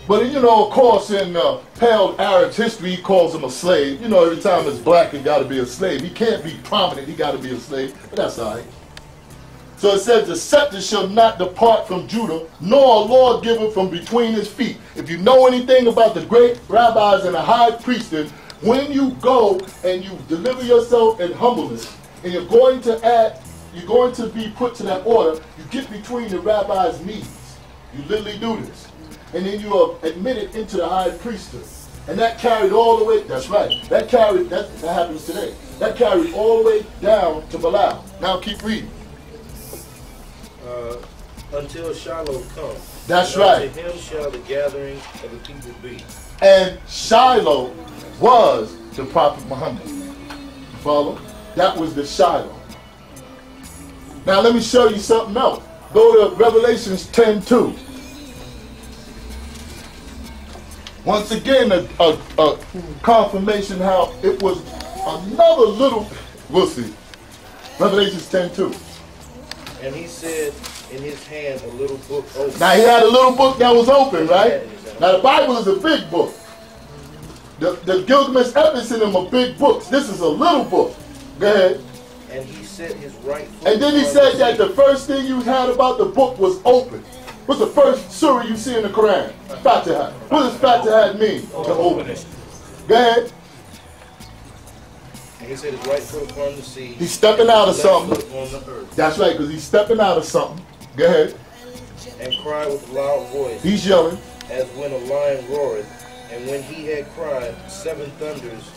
But you know, of course, in pale Arab's history, he calls him a slave. You know, every time it's black, he got to be a slave. He can't be prominent, he got to be a slave. But that's all right. So it says, the scepter shall not depart from Judah, nor a lawgiver from between his feet. If you know anything about the great rabbis and the high priesthood, when you go and you deliver yourself in humbleness, and you're going to be put to that order, you get between the rabbi's knees. You literally do this. And then you are admitted into the high priesthood. And that carried all the way, that's right, that happens today. That carried all the way down to Belial. Now keep reading. Until Shiloh come. That's right. Unto him shall the gathering of the people be. And Shiloh was the Prophet Muhammad. You follow? That was the Shiloh. Now let me show you something else. Go to Revelations 10:2. Once again, a confirmation how it was another little, we'll see. Revelations 10:2. And he said in his hand a little book open. Now he had a little book that was open, right? Now the Bible is a big book. The Gilgamesh Epics in them are big books. This is a little book. Go ahead. And he set his right foot. And then he said that the first thing you had about the book was open. What's the first surah you see in the Quran? Fatiha. What does Fatiha mean? To open it. Go ahead. And he said his right foot upon the sea. He's stepping out of his something. left foot on the earth. That's right, because he's stepping out of something. Go ahead. And cried with a loud voice. He's yelling. As when a lion roareth. And when he had cried, 7 thunders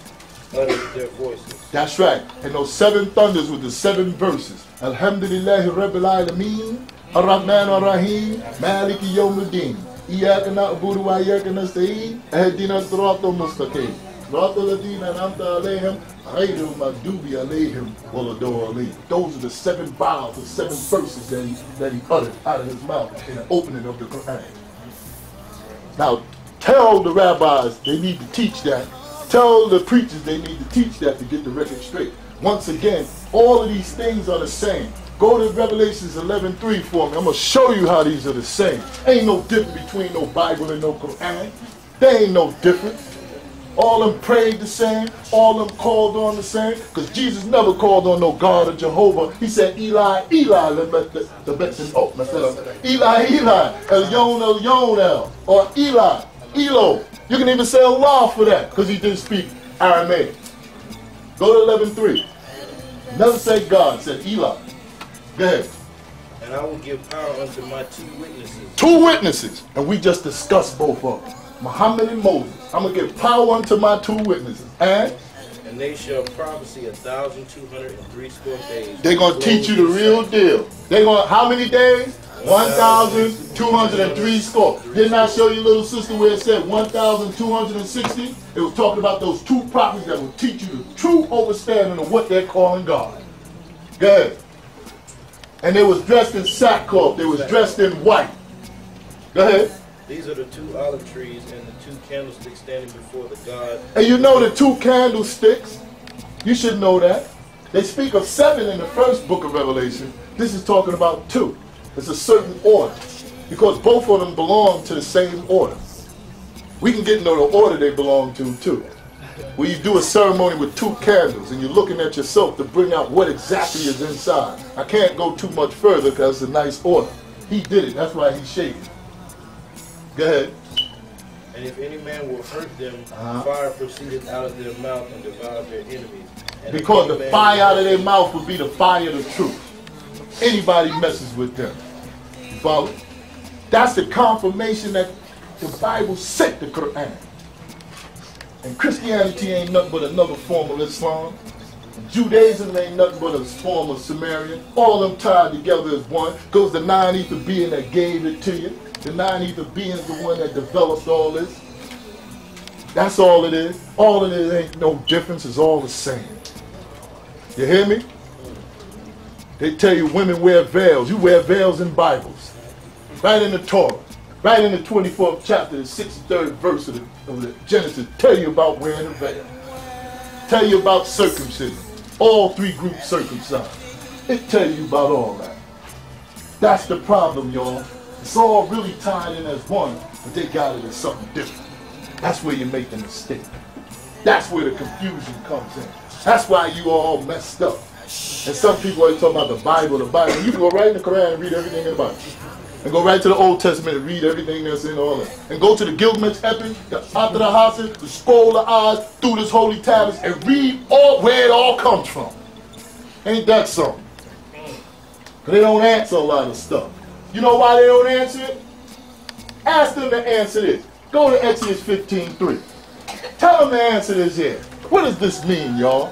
uttered their voices. That's right. And those 7 thunders with the 7 verses. Alhamdulillahi Rabbil Alameen. Ar-Rahman Ar-Rahim. Maliki Yawmuddin. Iyaka na'budu wa iyaka nasta'in. Ihdina as-siratal mustaqim. Siratal ladina an'amta alayhim. Ghayril maghdubi alayhim waladdallin. Those are the 7 vowels, the 7 verses that he uttered out of his mouth in the opening of the Quran. Now, tell the rabbis they need to teach that. Tell the preachers they need to teach that to get the record straight. Once again, all of these things are the same. Go to Revelations 11:3 for me. I'm going to show you how these are the same. Ain't no difference between no Bible and no Quran. There ain't no difference. All of them prayed the same. All of them called on the same. Because Jesus never called on no God or Jehovah. He said, Eli, Eli, Eli, Eli, El, or Eli, Elo. You can even say Allah for that because he didn't speak Aramaic. Go to 11:3. Never say God, said Eli. Go ahead. And I will give power unto my 2 witnesses. 2 witnesses. And we just discussed both of them. Muhammad and Moses. I'm going to give power unto my 2 witnesses. And they shall prophesy 1,203 score days. They're going to teach you the real deal. They're going to, how many days? 1,203 score. Didn't I show you, little sister, where it said 1,260? It was talking about those 2 prophets that will teach you the true understanding of what they're calling God. Go ahead. And they was dressed in sackcloth. They was dressed in white. Go ahead. These are the 2 olive trees and the 2 candlesticks standing before the God. And you know the 2 candlesticks. You should know that. They speak of 7 in the first book of Revelation. This is talking about 2. It's a certain order. Because both of them belong to the same order. We can get into the order they belong to too. Where you do a ceremony with 2 candles and you're looking at yourself to bring out what exactly is inside. I can't go too much further because it's a nice order. He did it. That's why he's shaking. Go ahead. And if any man will hurt them, fire proceeded out of their mouth and devoured their enemies. And because the fire out of their mouth would be the fire of the truth. Anybody messes with them. You follow? That's the confirmation that the Bible sent the Quran. And Christianity ain't nothing but another form of Islam. Judaism ain't nothing but a form of Sumerian. All of them tied together as one. Goes the non-ether being that gave it to you. The non-ether being is the one that developed all this. That's all it is. All of it ain't no difference. It's all the same. You hear me? They tell you women wear veils. You wear veils in Bibles. Right in the Torah. Right in the 24th chapter, the 63rd verse of the Genesis. Tell you about wearing a veil. Tell you about circumcision. All 3 groups circumcised. It tell you about all that. That's the problem, y'all. It's all really tied in as one, but they got it as something different. That's where you make the mistake. That's where the confusion comes in. That's why you all messed up. And some people always talking about the Bible. You can go right in the Quran and read everything in the Bible. And go right to the Old Testament and read everything that's in all that. And go to the Gilgamesh epic, the Ata the Hasid, the scroll of eyes, through this holy tablets, and read where it all comes from. Ain't that something? Because they don't answer a lot of stuff. You know why they don't answer it? Ask them to answer this. Go to Exodus 15:3. Tell them to answer this here. What does this mean, y'all?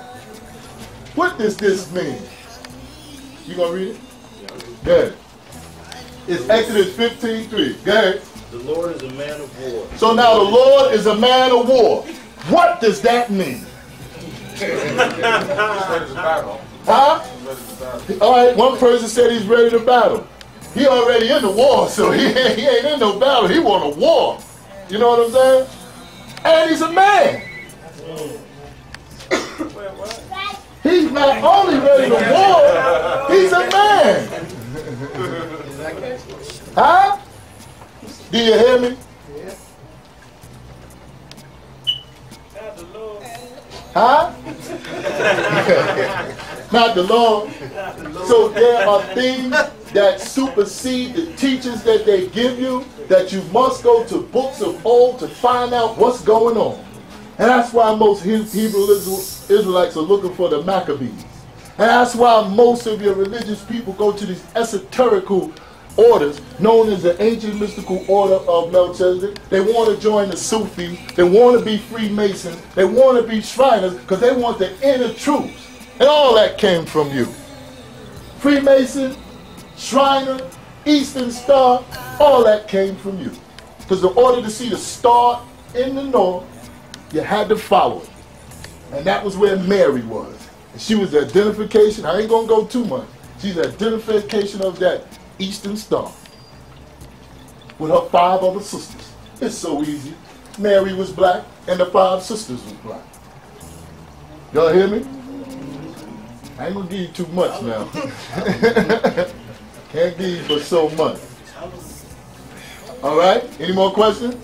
What does this mean? You gonna read it? Go ahead. It's Exodus 15:3. Go ahead. The Lord is a man of war. So now the Lord is a man of war. What does that mean? Huh? All right, one person said he's ready to battle. He already in the war, so he ain't in no battle. He want a war. You know what I'm saying? And he's a man. He's not only ready to war, he's a man. Huh? Do you hear me? Huh? Not the Lord. So there are things that supersede the teachings that they give you, that you must go to books of old to find out what's going on. And that's why most Hebrew Israelites are looking for the Maccabees. And that's why most of your religious people go to these esoterical orders known as the ancient mystical order of Melchizedek. They want to join the Sufis. They want to be Freemasons. They want to be Shriners because they want the inner truths. And all that came from you. Freemason, Shriner, Eastern Star, all that came from you. Because in order to see the star in the north, you had to follow it. And that was where Mary was. And she was the identification, I ain't going to go too much. She's the identification of that Eastern Star with her 5 other sisters. It's so easy. Mary was black and the 5 sisters was black. Y'all hear me? I ain't going to give you too much now. Can't give you but so much. All right? Any more questions?